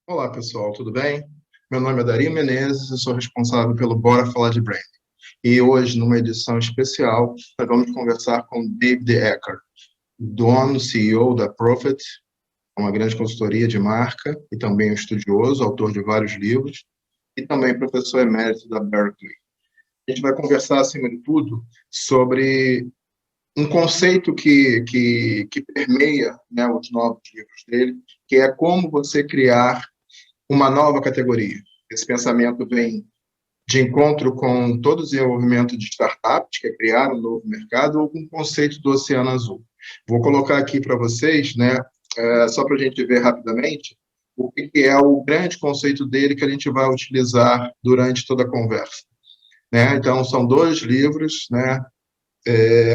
Olá, pessoal, tudo bem? Meu nome é Dario Menezes, eu sou responsável pelo Bora Falar de Branding. E hoje, numa edição especial, nós vamos conversar com David Aaker, dono, CEO da Profit, uma grande consultoria de marca e também um estudioso, autor de vários livros, e também professor emérito da Berkeley. A gente vai conversar, acima de tudo, sobre um conceito que permeia, né, os novos livros dele, que é como você criar uma nova categoria. Esse pensamento vem de encontro com todo o desenvolvimento de startups, que é criar um novo mercado, ou com o conceito do Oceano Azul. Vou colocar aqui para vocês, né, só para a gente ver rapidamente, o que é o grande conceito dele que a gente vai utilizar durante toda a conversa. Né? Então, são dois livros, né?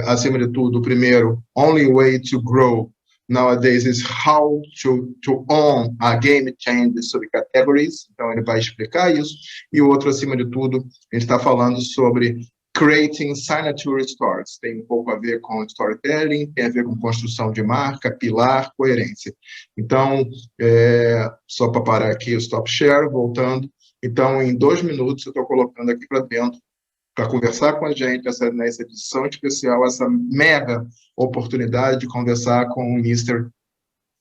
Acima de tudo, o primeiro, Only Way to Grow Nowadays is How to Own a Game Change Subcategories. Então, ele vai explicar isso. E o outro, acima de tudo, a gente está falando sobre Creating Signature Stores. Tem um pouco a ver com storytelling, tem a ver com construção de marca, pilar, coerência. Então, só para parar aqui o stop share, voltando. Então, em 2 minutos, eu estou colocando aqui para dentro para conversar com a gente nessa edição especial, essa mega oportunidade de conversar com o Mr.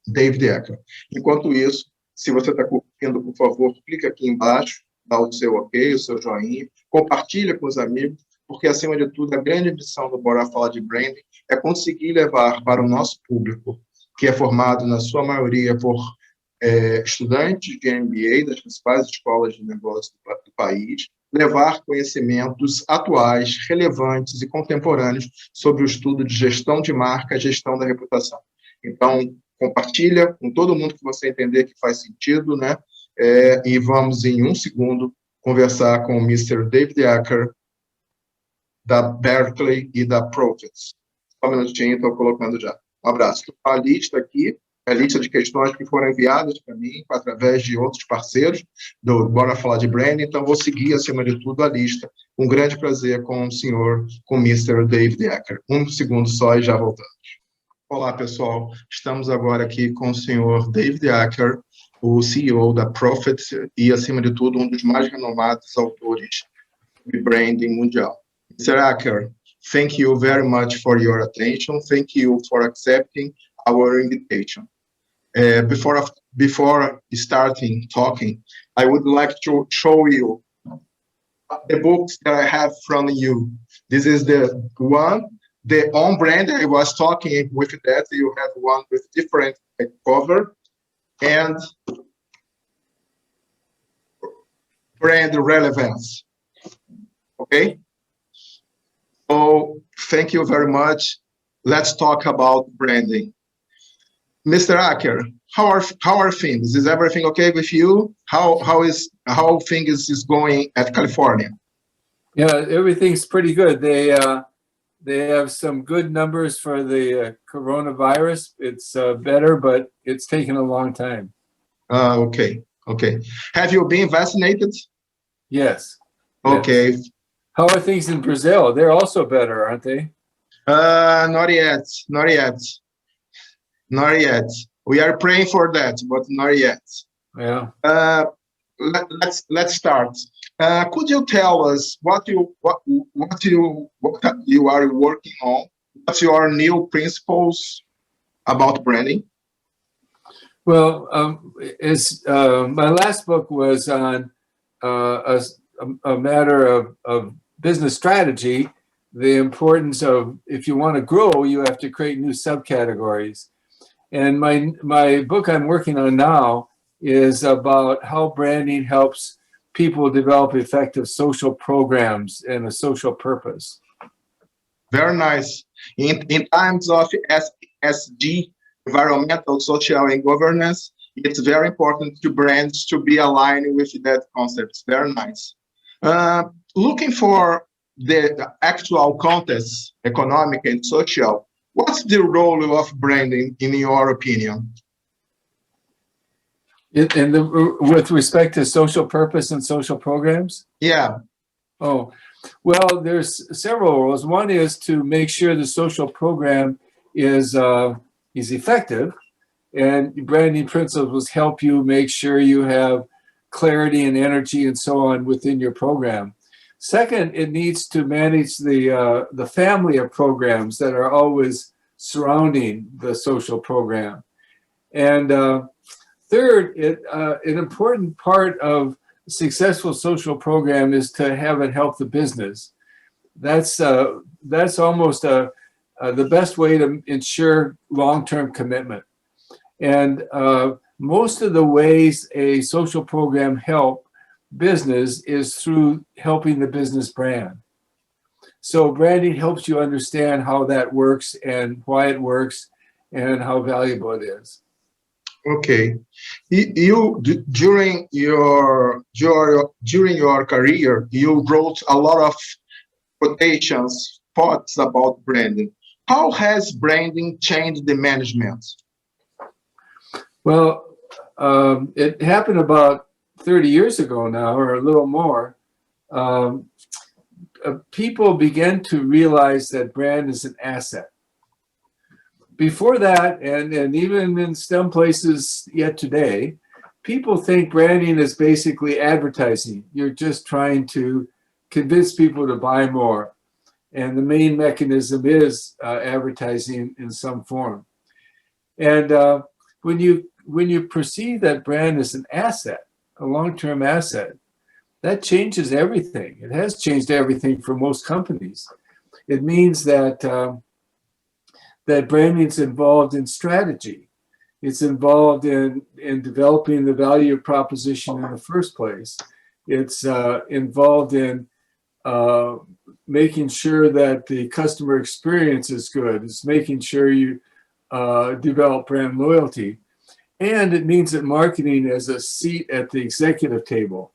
David Aaker. Enquanto isso, se você está curtindo, por favor, clica aqui embaixo, dá o seu ok, o seu joinha, compartilha com os amigos, porque, acima de tudo, a grande missão do Bora Falar de Branding é conseguir levar para o nosso público, que é formado, na sua maioria, por estudantes de MBA das principais escolas de negócio do país, levar conhecimentos atuais, relevantes e contemporâneos sobre o estudo de gestão de marca, gestão da reputação. Então, compartilha com todo mundo que você entender que faz sentido, né? E vamos, em 1 segundo, conversar com o Mr. David Aaker, da Berkeley e da Profits. Só um minutinho, estou colocando já. Um abraço. A lista aqui, a lista de questões que foram enviadas para mim através de outros parceiros do Bora Falar de Branding, então vou seguir, acima de tudo, a lista. Um grande prazer com o senhor, com o Mr. David Aaker. 1 segundo só e já voltamos. Olá, pessoal. Estamos agora aqui com o senhor David Aaker, o CEO da Profit e, acima de tudo, um dos mais renomados autores de branding mundial. Mr. Aaker, thank you very much for your attention. Thank you for accepting our invitation. Before starting talking, I would like to show you the books that I have from you. This is the one, the own brand. I was talking with that. You have one with different cover and brand relevance. Okay? So thank you very much. Let's talk about branding. Mr. Aaker, how are things? Is everything okay with you? How things is going at California? Yeah, everything's pretty good. They have some good numbers for the coronavirus. It's better, but it's taken a long time. Okay. Have you been vaccinated? Yes. Okay. Yes. How are things in Brazil? They're also better, aren't they? Not yet. We are praying for that, but not yet. Yeah. Let's start. Could you tell us what you are working on? What's your new principles about branding? Well, my last book was on a matter of business strategy, the importance of, if you want to grow, you have to create new subcategories. And my book I'm working on now is about how branding helps people develop effective social programs and a social purpose. Very nice. In times of ESG, environmental, social, and governance, it's very important to brands to be aligned with that concept. Very nice. Looking for the actual context, economic and social, what's the role of branding in your opinion? With respect to social purpose and social programs? Yeah. Oh, well, there's several roles. One is to make sure the social program is effective, And branding principles help you make sure you have clarity and energy and so on within your program. Second, it needs to manage the family of programs that are always surrounding the social program. And third, an important part of a successful social program is to have it help the business. That's almost the best way to ensure long-term commitment. And most of the ways a social program help business is through helping the business brand. So branding helps you understand how that works and why it works and how valuable it is. Okay. During your career, you wrote a lot of quotations, thoughts about branding. How has branding changed the management? Well, it happened about 30 years ago now, or a little more. People began to realize that brand is an asset. Before that, and even in some places yet today, people think branding is basically advertising. You're just trying to convince people to buy more. And the main mechanism is advertising in some form. And when you perceive that brand as an asset, a long-term asset, that changes everything. It has changed everything for most companies. It means that that branding is involved in strategy. It's involved in developing the value proposition in the first place. It's involved in making sure that the customer experience is good. It's making sure you develop brand loyalty. And it means that marketing has a seat at the executive table.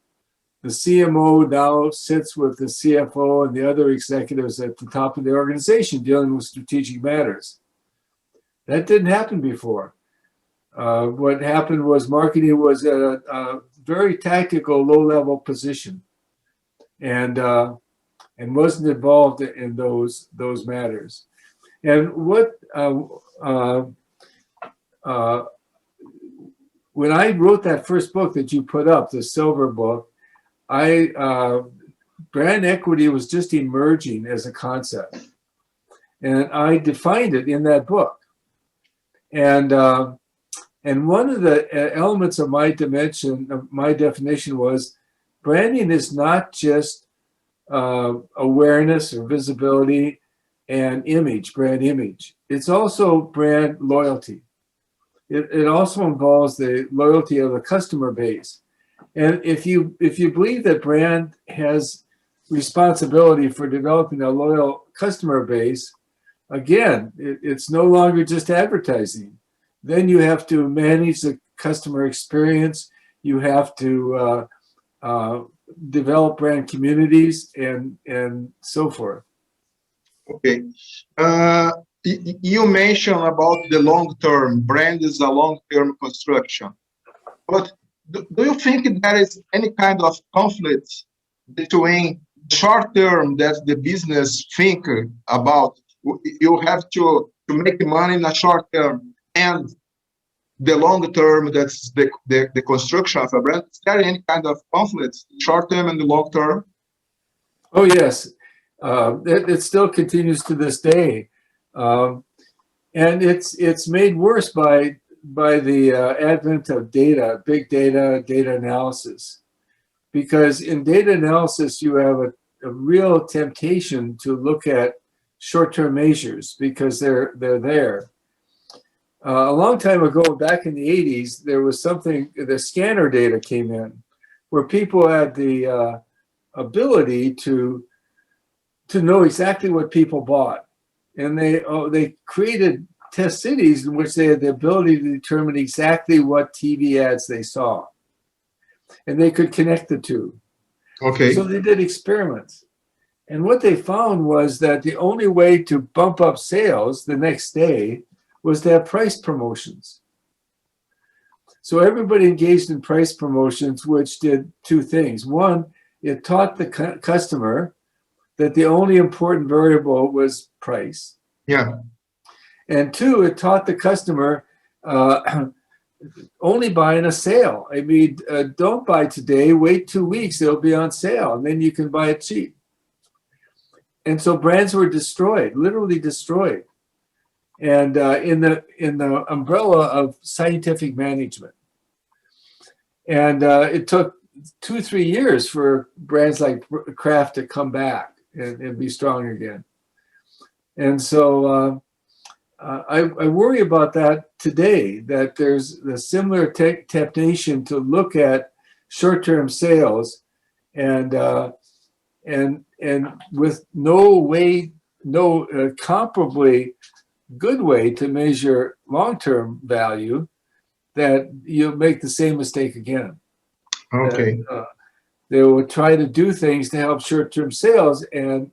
The CMO now sits with the CFO and the other executives at the top of the organization dealing with strategic matters. That didn't happen before. What happened was marketing was at a very tactical, low-level position, and wasn't involved in those matters. And when I wrote that first book that you put up, the Silver Book, brand equity was just emerging as a concept, and I defined it in that book. And one of the elements of my definition was branding is not just awareness or visibility and image, brand image. It's also brand loyalty. It also involves the loyalty of the customer base. And if you believe that brand has responsibility for developing a loyal customer base, again, it's no longer just advertising. Then you have to manage the customer experience. You have to develop brand communities and so forth. Okay. You mentioned about the long term. Brand is a long-term construction. But do you think there is any kind of conflict between short term that the business think about? You have to make money in a short term, and the long term, that's the construction of a brand. Is there any kind of conflict, short term and the long term? Oh yes, it still continues to this day, and it's made worse by the advent of data, big data, data analysis. Because in data analysis, you have a real temptation to look at short-term measures because they're there. A long time ago, back in the 80s, there was something, the scanner data came in, where people had the ability to know exactly what people bought. And they created test cities in which they had the ability to determine exactly what TV ads they saw. And they could connect the two. Okay. So they did experiments. And what they found was that the only way to bump up sales the next day was to have price promotions. So everybody engaged in price promotions, which did two things. One, it taught the customer that the only important variable was price. Yeah. And two, it taught the customer only buy in a sale. I mean, don't buy today, wait 2 weeks, it'll be on sale, and then you can buy it cheap. And so brands were destroyed, literally destroyed. And in the umbrella of scientific management. And it took 2-3 years for brands like Kraft to come back and be strong again. And so I worry about that today, that there's a similar temptation to look at short-term sales and with no way, no comparably good way to measure long-term value, that you'll make the same mistake again. Okay. That, they will try to do things to help short-term sales and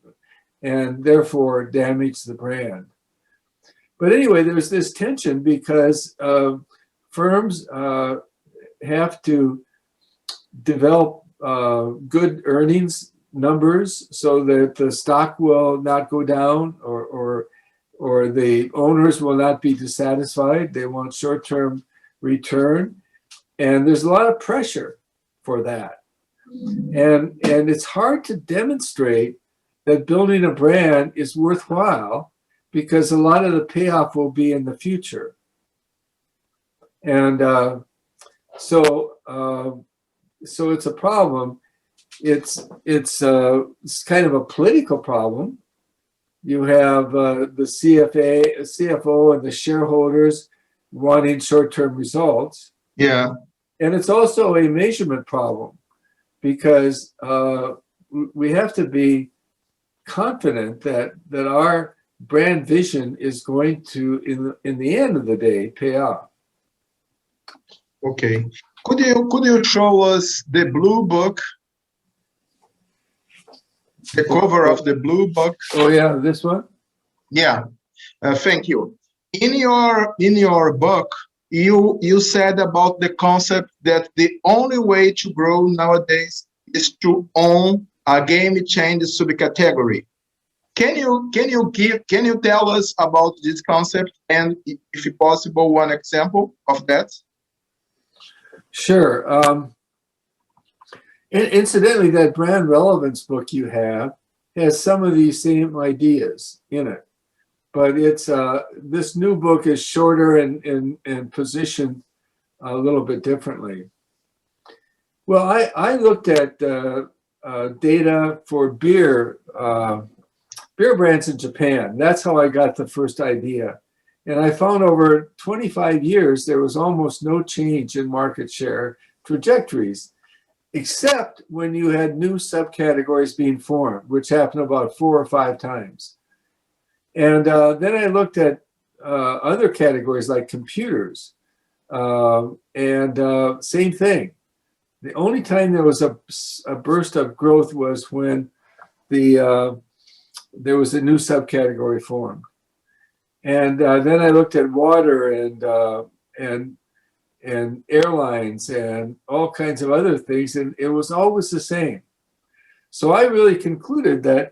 therefore damage the brand. But anyway, there's this tension because firms have to develop good earnings numbers so that the stock will not go down or the owners will not be dissatisfied. They want short-term return. And there's a lot of pressure for that. And it's hard to demonstrate that building a brand is worthwhile because a lot of the payoff will be in the future. And so it's a problem. It's kind of a political problem. You have the CFO and the shareholders wanting short-term results. Yeah. And it's also a measurement problem because we have to be confident that our brand vision is going to, in the end of the day, pay off. Okay. Could you show us the blue book? The cover of the blue book. Oh yeah, this one? Yeah. Thank you. In your book, you said about the concept that the only way to grow nowadays is to own a game change subcategory. Can you tell us about this concept and, if possible, one example of that? Sure. Incidentally, that brand relevance book you have has some of these same ideas in it, but it's this new book is shorter and positioned a little bit differently. Well, I looked at data for beer brands in Japan. That's how I got the first idea. And I found over 25 years, there was almost no change in market share trajectories, except when you had new subcategories being formed, which happened about 4 or 5 times. And then I looked at other categories like computers, and same thing. The only time there was a burst of growth was when there was a new subcategory formed. And then I looked at water and airlines and all kinds of other things, and it was always the same. So I really concluded that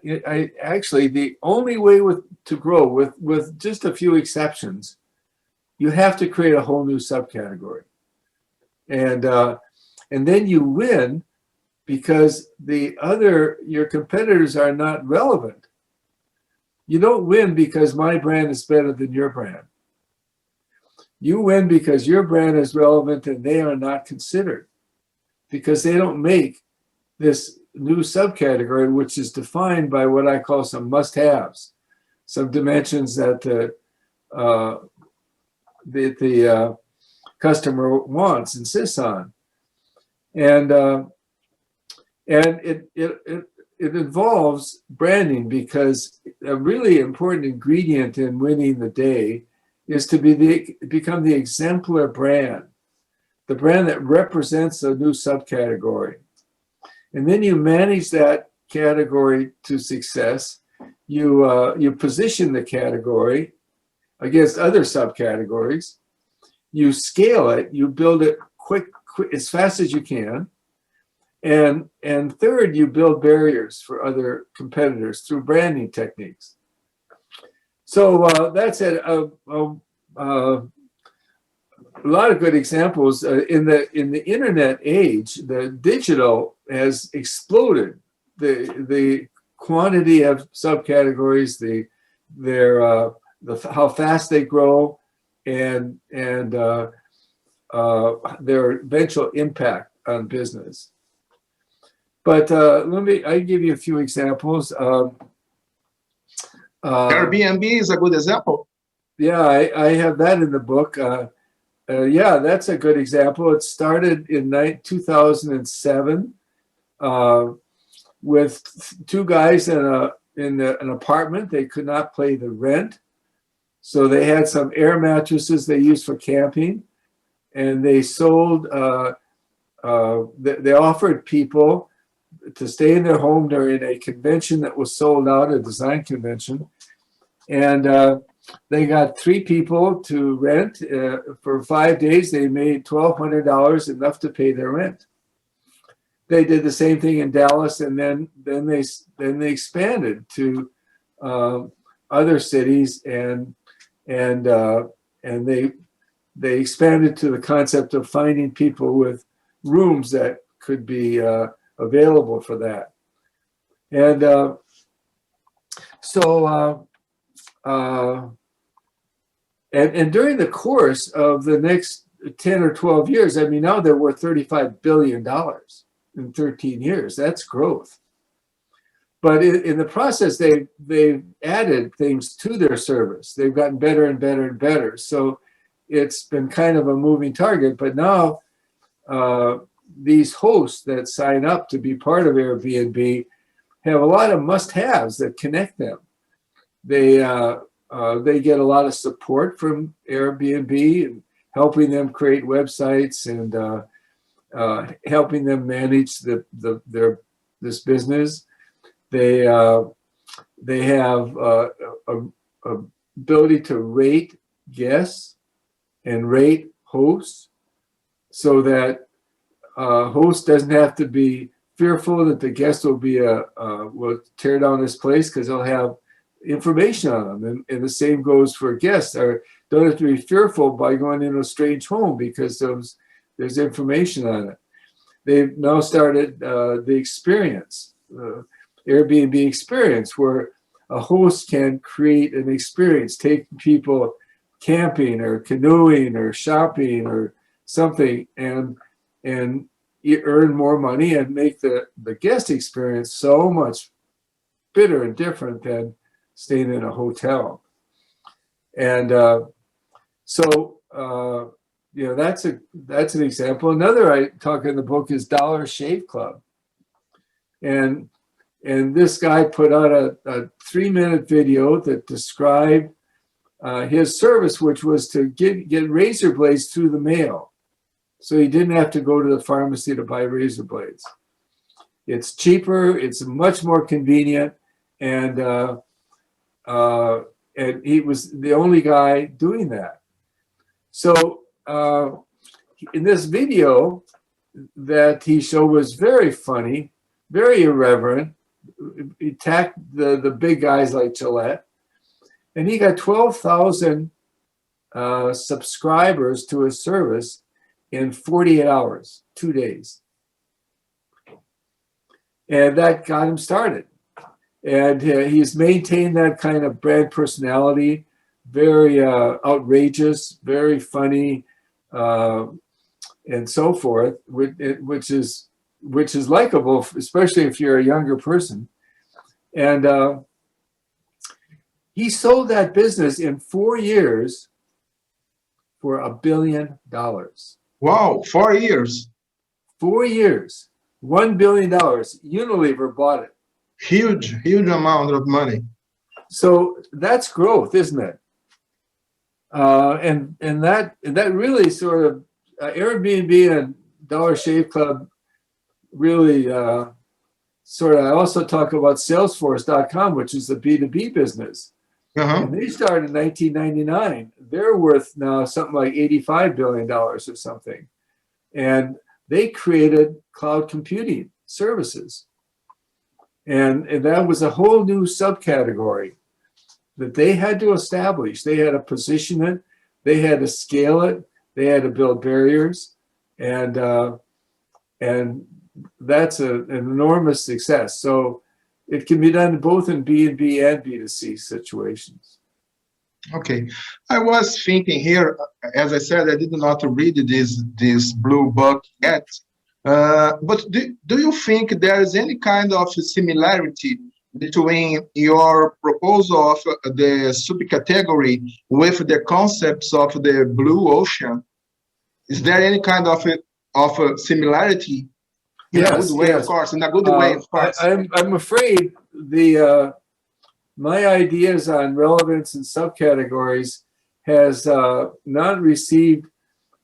actually the only way to grow, with just a few exceptions, you have to create a whole new subcategory, and then you win because your competitors are not relevant. You don't win because my brand is better than your brand. You win because your brand is relevant and they are not considered because they don't make this new subcategory, which is defined by what I call some must-haves, some dimensions that the customer wants, insists on, and it involves branding because a really important ingredient in winning the day is to become the exemplar brand, the brand that represents a new subcategory. And then you manage that category to success. You position the category against other subcategories. You scale it. You build it quick as fast as you can. And third, you build barriers for other competitors through branding techniques. So that's it. a lot of good examples. In the internet age, the digital has exploded. The quantity of subcategories, how fast they grow, and their eventual impact on business. But I give you a few examples. Airbnb is a good example. Yeah, I have that in the book. Yeah, that's a good example. It started in 2007 with two guys in an apartment. They could not pay the rent, so they had some air mattresses they used for camping, and they sold. They offered people to stay in their home during a convention that was sold out, a design convention, and they got 3 people to rent. For 5 days, they made $1,200, enough to pay their rent. They did the same thing in Dallas, and then they expanded to other cities, and they expanded to the concept of finding people with rooms that could be available for that. And and during the course of the next 10 or 12 years, I mean, now they're worth $35 billion in 13 years. That's growth. But in the process, they've added things to their service. They've gotten better and better and better. So it's been kind of a moving target. But now these hosts that sign up to be part of Airbnb have a lot of must-haves that connect them. They get a lot of support from Airbnb and helping them create websites and helping them manage this business. They have a ability to rate guests and rate hosts, so that host doesn't have to be fearful that the guest will tear down this place, because they'll have information on them. And the same goes for guests. Don't have to be fearful by going into a strange home, because there's information on it. They've now started the experience, Airbnb experience, where a host can create an experience, taking people camping or canoeing or shopping or something, and you earn more money and make the guest experience so much better and different than staying in a hotel. And that's an example. Another I talk in the book is Dollar Shave Club, and this guy put out a 3-minute video that described his service, which was to get razor blades through the mail, so he didn't have to go to the pharmacy to buy razor blades. It's cheaper, it's much more convenient, and he was the only guy doing that. So in this video that he showed was very funny, very irreverent. He attacked the big guys like Gillette, and he got 12,000 subscribers to his service in 48 hours, 2 days. And that got him started. And he's maintained that kind of brand personality, very outrageous, very funny, and so forth, which is likable, especially if you're a younger person. And he sold that business in 4 years for $1 billion. Wow, 4 years. 4 years, $1 billion. Unilever bought it. Huge amount of money. So that's growth, isn't it? And that really sort of Airbnb and Dollar Shave Club really I also talk about Salesforce.com, which is the B2B business. And they started in 1999. They're worth now something like $85 billion or something. And they created cloud computing services. And that was a whole new subcategory that they had to establish. They had to position it. They had to scale it. They had to build barriers, and that's an enormous success. So it can be done both in B2B and B2C situations. Okay, I was thinking here, as I said, I did not read this blue book yet, but do you think there is any kind of similarity between your proposal of the subcategory with the concepts of the blue ocean? Is there any kind of a similarity? In a good way, of course. In a good way, of course. I'm afraid my ideas on relevance and subcategories has not received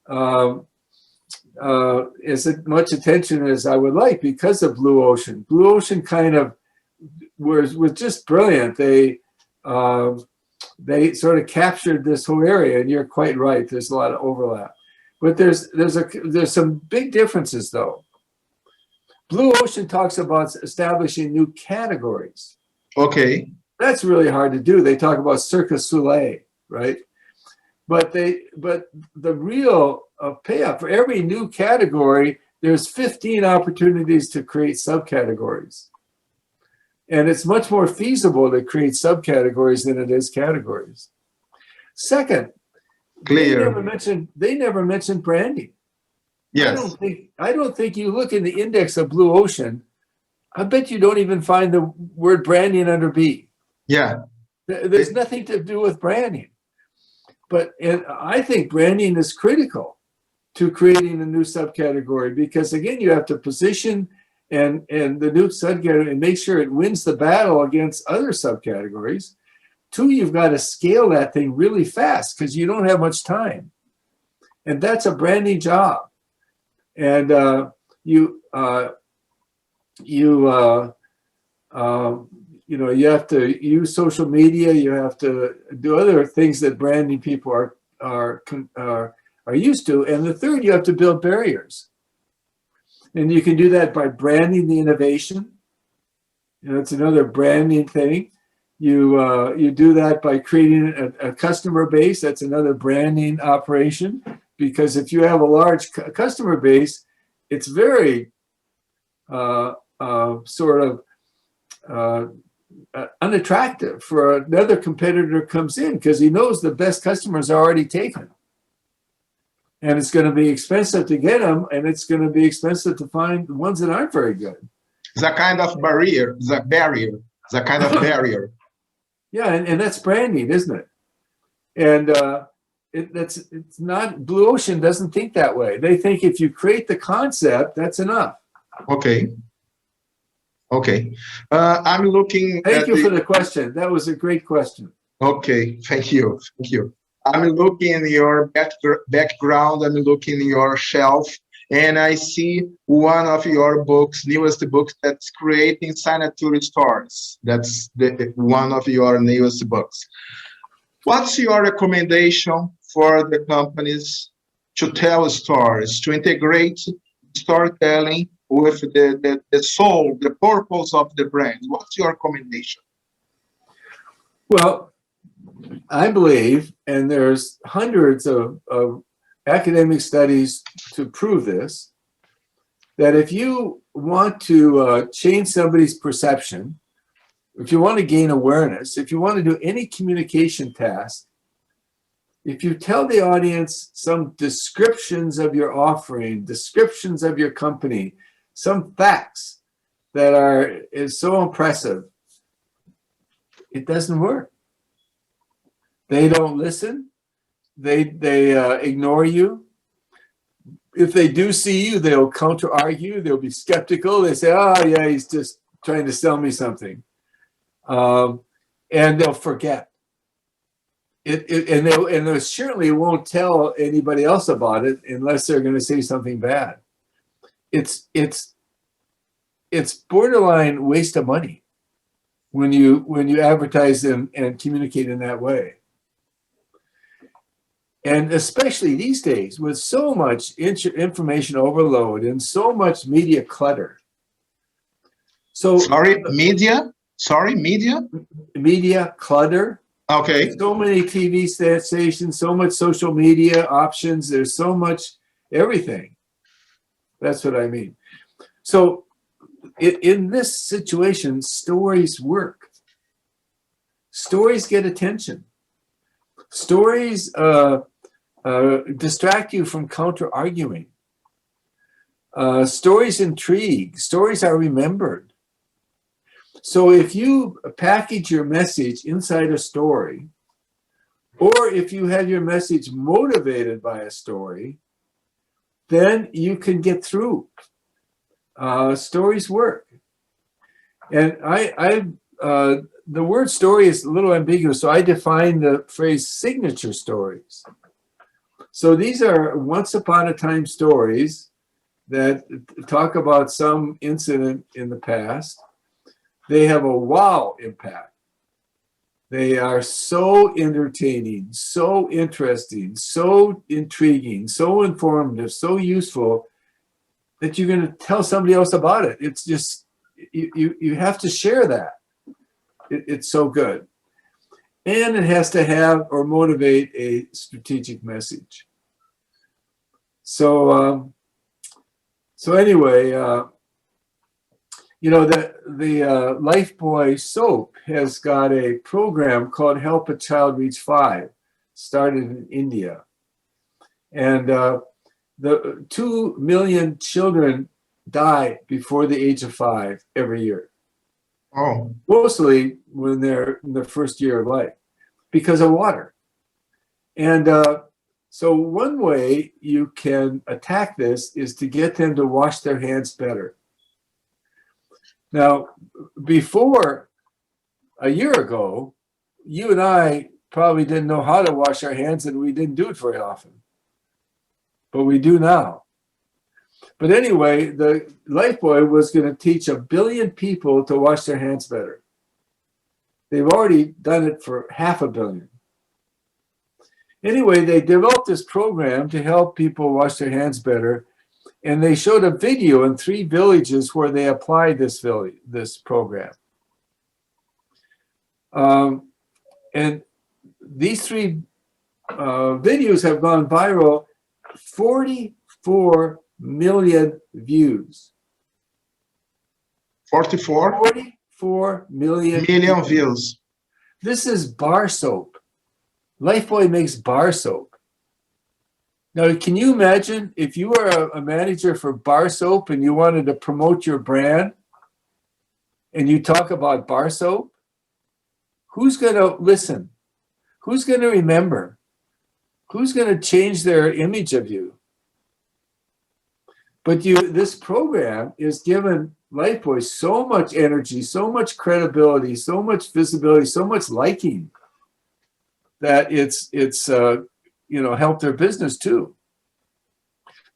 as much attention as I would like because of Blue Ocean. Blue Ocean kind of was just brilliant. They sort of captured this whole area, and you're quite right. There's a lot of overlap, but there's some big differences though. Blue Ocean talks about establishing new categories. Okay. That's really hard to do. They talk about Cirque du Soleil, right? But the real payoff for every new category, there's 15 opportunities to create subcategories. And it's much more feasible to create subcategories than it is categories. Second, clear. They never mentioned branding. Yes. I don't think you look in the index of Blue Ocean, I bet you don't even find the word branding under B. Yeah. There's nothing to do with branding. But I think branding is critical to creating a new subcategory because, again, you have to position and the new subcategory and make sure it wins the battle against other subcategories. Two, you've got to scale that thing really fast because you don't have much time. And that's a branding job. And you have to use social media. You have to do other things that branding people are used to. And the third, you have to build barriers. And you can do that by branding the innovation. It's another branding thing. You do that by creating a customer base. That's another branding operation. Because if you have a large customer base, it's very unattractive for another competitor comes in because he knows the best customers are already taken. And it's going to be expensive to get them, and it's going to be expensive to find the ones that aren't very good. It's a kind of barrier. It's a barrier. It's a kind of barrier. Yeah, and that's branding, isn't it? And it's not, Blue Ocean doesn't think that way. They think if you create the concept, that's enough. Okay. Okay. I'm looking Thank you for the question. That was a great question. Okay. Thank you. Thank you. I'm looking in your background. I'm looking in your shelf, and I see one of your books, newest books, that's creating signature stores. That's one of your newest books. What's your recommendation for the companies to tell stories, to integrate storytelling with the soul, the purpose of the brand? What's your recommendation? Well, I believe, and there's hundreds of academic studies to prove this, that if you want to change somebody's perception, if you want to gain awareness, if you want to do any communication task, if you tell the audience some descriptions of your offering, descriptions of your company, some facts that is so impressive, it doesn't work. They don't listen. They ignore you. If they do see you, they'll counter-argue. They'll be skeptical. They say, oh, yeah, he's just trying to sell me something. And they'll forget. And they certainly won't tell anybody else about it unless they're going to say something bad. It's borderline waste of money when you advertise and communicate in that way. And especially these days with so much information overload and so much media clutter. So media? Sorry, media? Media clutter. Okay. So many TV stations, so much social media options. There's so much everything. That's what I mean. So in this situation, stories work. Stories get attention. Stories distract you from counter-arguing. Stories intrigue. Stories are remembered. So if you package your message inside a story, or if you have your message motivated by a story, then you can get through. Stories work. And the word story is a little ambiguous, so I define the phrase signature stories. So these are once upon a time stories that talk about some incident in the past. They have a wow impact. They are so entertaining, so interesting, so intriguing, so informative, so useful that you're going to tell somebody else about it. It's just, you have to share that. It's so good. And it has to have or motivate a strategic message. So, anyway, you know, the Lifebuoy soap has got a program called Help a Child Reach 5, started in India. And the 2 million children die before the age of 5 every year. Oh. Mostly when they're in their first year of life because of water. And so one way you can attack this is to get them to wash their hands better. Now, before a year ago, you and I probably didn't know how to wash our hands, and we didn't do it very often. But we do now. But anyway, the Lifebuoy was going to teach 1 billion people to wash their hands better. They've already done it for 500 million. Anyway, they developed this program to help people wash their hands better. And they showed a video in 3 villages where they applied this program. And these 3 videos have gone viral, 44 million views. 44 million views. This is bar soap. Lifebuoy makes bar soap. Now, can you imagine if you were a manager for bar soap and you wanted to promote your brand and you talk about bar soap? Who's going to listen? Who's going to remember? Who's going to change their image of you? But this program is given Lifebuoy so much energy, so much credibility, so much visibility, so much liking that it's helped their business too.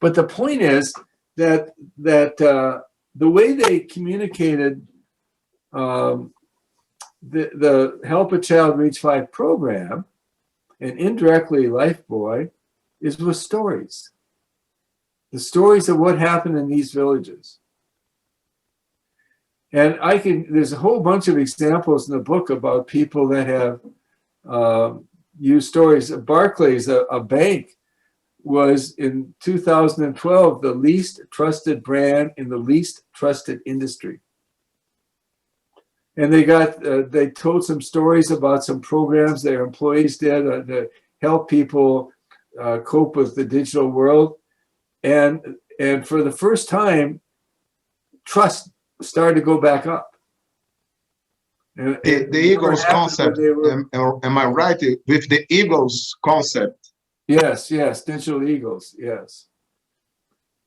But the point is that the way they communicated the Help a Child Reach 5 program, and indirectly Lifebuoy, is with stories. The stories of what happened in these villages. And there's a whole bunch of examples in the book about people that have used stories. Barclays, a bank, was in 2012 the least trusted brand in the least trusted industry. And they told some stories about some programs their employees did to help people cope with the digital world. And for the first time, trust started to go back up. The Eagles concept, am I right? With the Eagles concept. Yes, digital Eagles, yes.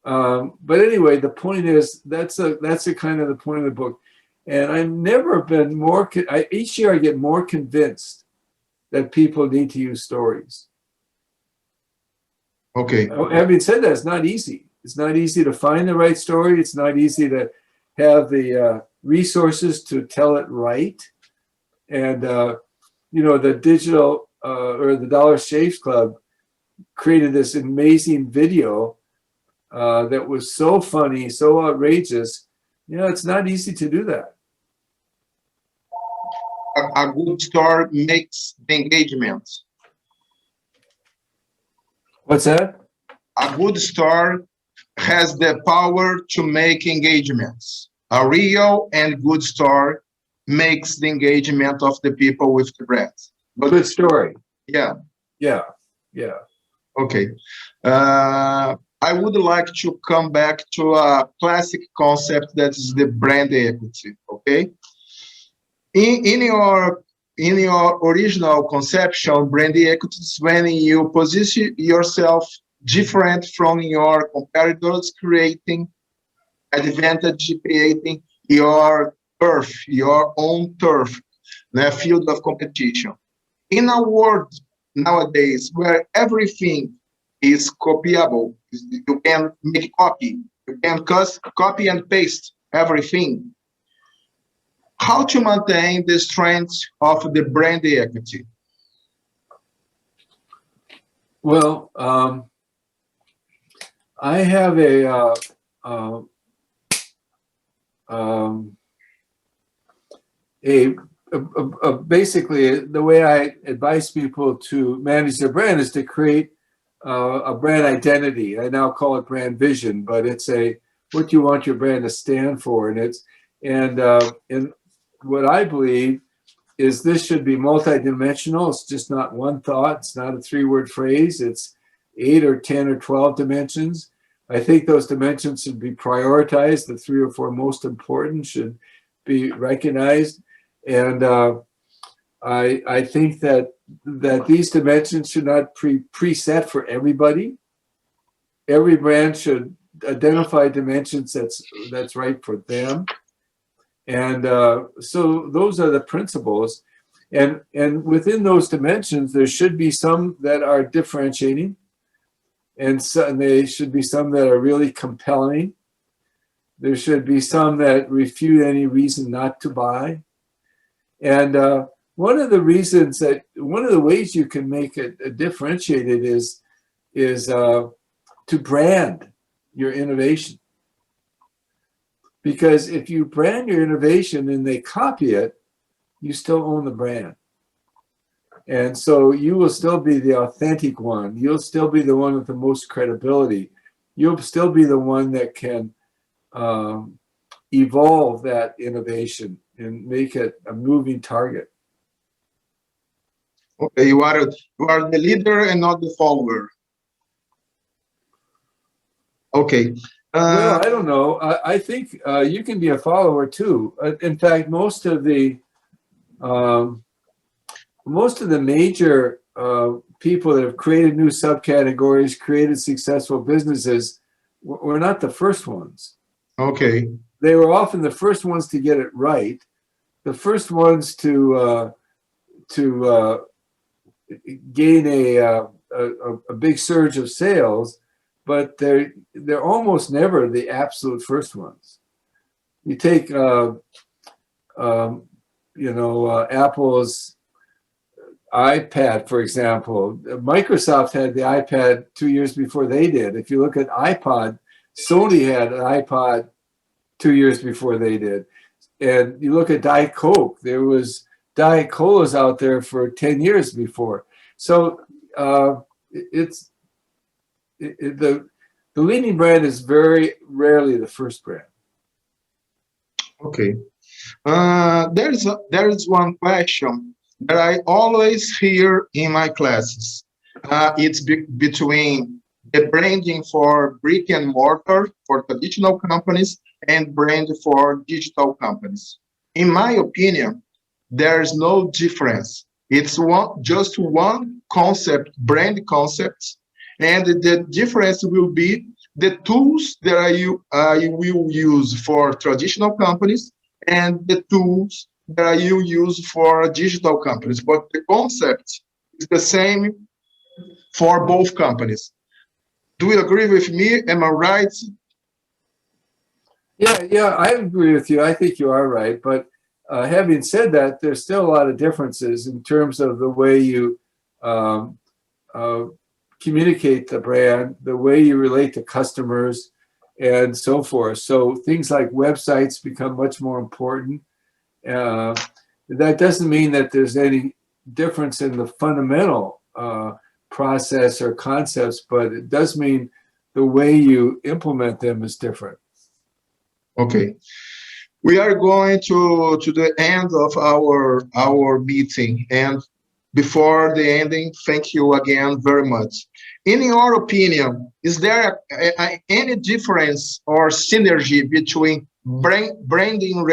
But anyway, the point is, that's a kind of the point of the book. And I've never been more, each year I get more convinced that people need to use stories. Okay. Having said that, it's not easy. It's not easy to find the right story. It's not easy to have the resources to tell it right. And, the digital or the Dollar Shave Club created this amazing video that was so funny, so outrageous. It's not easy to do that. a good store makes the engagement. What's that? A good store has the power to make engagements. A real and good store makes the engagement of the people with the brand. But Good story. yeah, Yeah, yeah. okay. I would like to come back to a classic concept that is the brand equity. Okay, in your original conception, brand equity is when you position yourself different from your competitors, creating advantage, creating your turf, your own turf, the field of competition. In a world nowadays where everything is copyable, you can make copy, you can copy and paste everything. How to maintain the strength of the brand equity? Well, I have um, basically the way I advise people to manage their brand is to create a brand identity. I now call it brand vision, but it's what you want your brand to stand for, and what I believe is this should be multidimensional. It's just not one thought. It's not a 3-word phrase. It's 8 or 10 or 12 dimensions. I think those dimensions should be prioritized. The 3 or 4 most important should be recognized. And I think that these dimensions should not preset for everybody. Every brand should identify dimensions that's right for them. And so those are the principles. And within those dimensions, there should be some that are differentiating, and there should be some that are really compelling. There should be some that refute any reason not to buy. And one of the ways you can make it differentiated is to brand your innovation. Because if you brand your innovation and they copy it, you still own the brand. And so you will still be the authentic one. You'll still be the one with the most credibility. You'll still be the one that can evolve that innovation and make it a moving target. Okay, you are the leader and not the follower. Okay. Well, I don't know. I think you can be a follower too. In fact, most of the major people that have created new subcategories, created successful businesses, were not the first ones. Okay. They were often the first ones to get it right, the first ones to gain a big surge of sales, but they're almost never the absolute first ones. You take Apple's iPad, for example. Microsoft had the iPad 2 years before they did. If you look at iPod, Sony had an iPod 2 years before they did. And you look at Diet Coke, there was Diet Colas out there for 10 years before. So the leading brand is very rarely the first brand. Okay. There is one question that I always hear in my classes. It's between the branding for brick and mortar for traditional companies and brand for digital companies. In my opinion, there's no difference. It's just one concept, brand concept, and the difference will be the tools that you will use for traditional companies and the tools that you use for digital companies. But the concept is the same for both companies. Do you agree with me? Am I right? Yeah, I agree with you. I think you are right. But having said that, there's still a lot of differences in terms of the way you communicate the brand, the way you relate to customers, and so forth. So things like websites become much more important. That doesn't mean that there's any difference in the fundamental process or concepts, but it does mean the way you implement them is different. Okay. We are going to the end of our meeting, and before the ending, thank you again very much. In your opinion, is there any difference or synergy between branding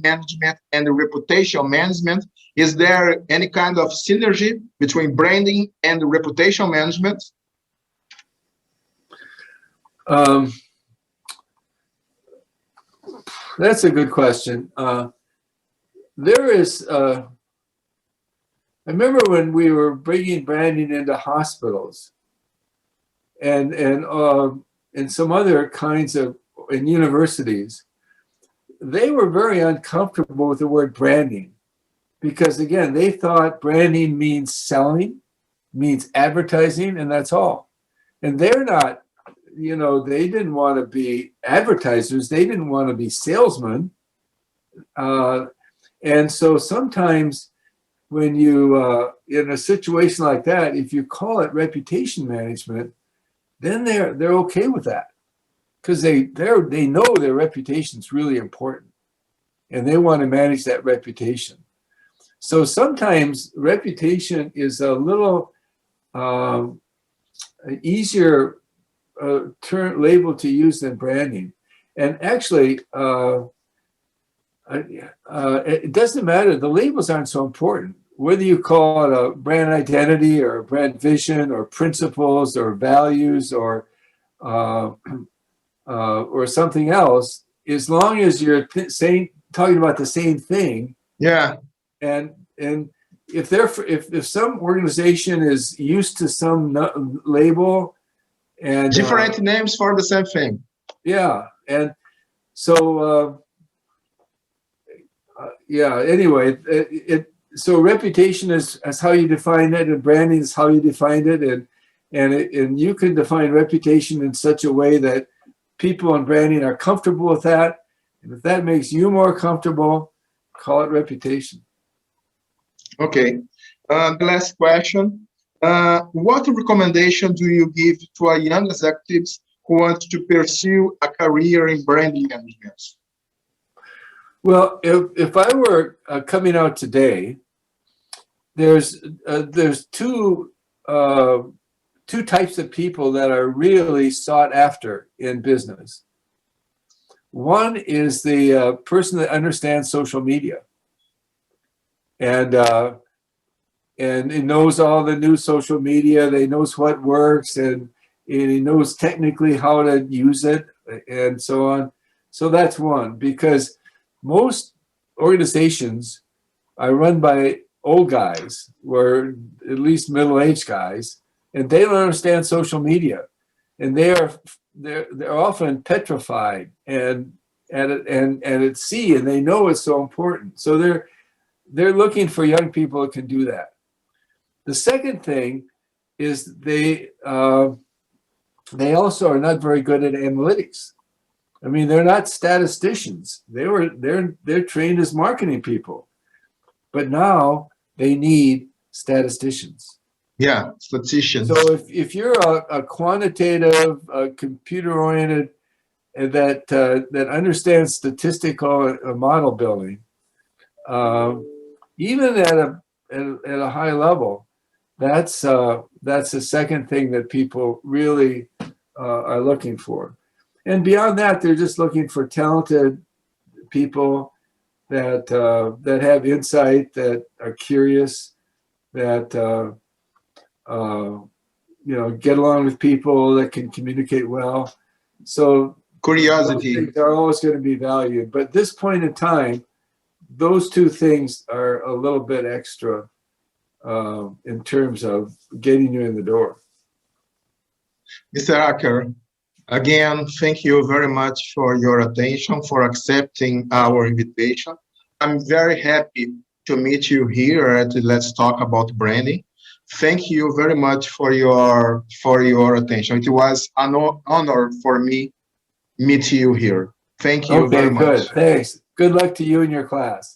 management and reputation management? Is there any kind of synergy between branding and reputation management? That's a good question. There is, I remember when we were bringing branding into hospitals and some other kinds of, in universities, they were very uncomfortable with the word branding because, again, they thought branding means selling, means advertising, and that's all. And they're not, you know, they didn't want to be advertisers. They didn't want to be salesmen. And so sometimes when you, in a situation like that, if you call it reputation management, then they're okay with that because they know their reputation is really important and they want to manage that reputation. So sometimes reputation is a little easier term label to use than branding. And actually, it doesn't matter. The labels aren't so important. Whether you call it a brand identity or a brand vision or principles or values or something else, as long as you're talking about the same thing. Yeah. And if some organization is used to some label and different names for the same thing. Yeah, and so yeah. Anyway, so reputation is how you define it, and branding is how you define it, and you can define reputation in such a way that people in branding are comfortable with that, and if that makes you more comfortable, call it reputation. Okay. The last question. What recommendation do you give to our young executives who want to pursue a career in branding management? Well, if I were coming out today, there's two types of people that are really sought after in business. One is the person that understands social media and it knows all the new social media. They knows what works and he knows technically how to use it and so on. So that's one, because most organizations are run by old guys, or at least middle-aged guys, and they don't understand social media, and they're often petrified and at sea, and they know it's so important. So they're looking for young people that can do that. The second thing is they also are not very good at analytics. I mean, they're not statisticians. They're trained as marketing people, but now they need statisticians. Yeah, statisticians. So if you're a quantitative, computer-oriented, that understands statistical model building, even at a high level, that's the second thing that people really are looking for. And beyond that, they're just looking for talented people that have insight, that are curious, that get along with people, that can communicate well. So curiosity, those things are always going to be valued. But at this point in time, those two things are a little bit extra in terms of getting you in the door. Mr. Aaker, again, thank you very much for your attention, for accepting our invitation. I'm very happy to meet you here at Let's Talk About Branding. Thank you very much for your attention. It was an honor for me meet you here. Thank you very much. Okay, good. Thanks. Good luck to you and your class.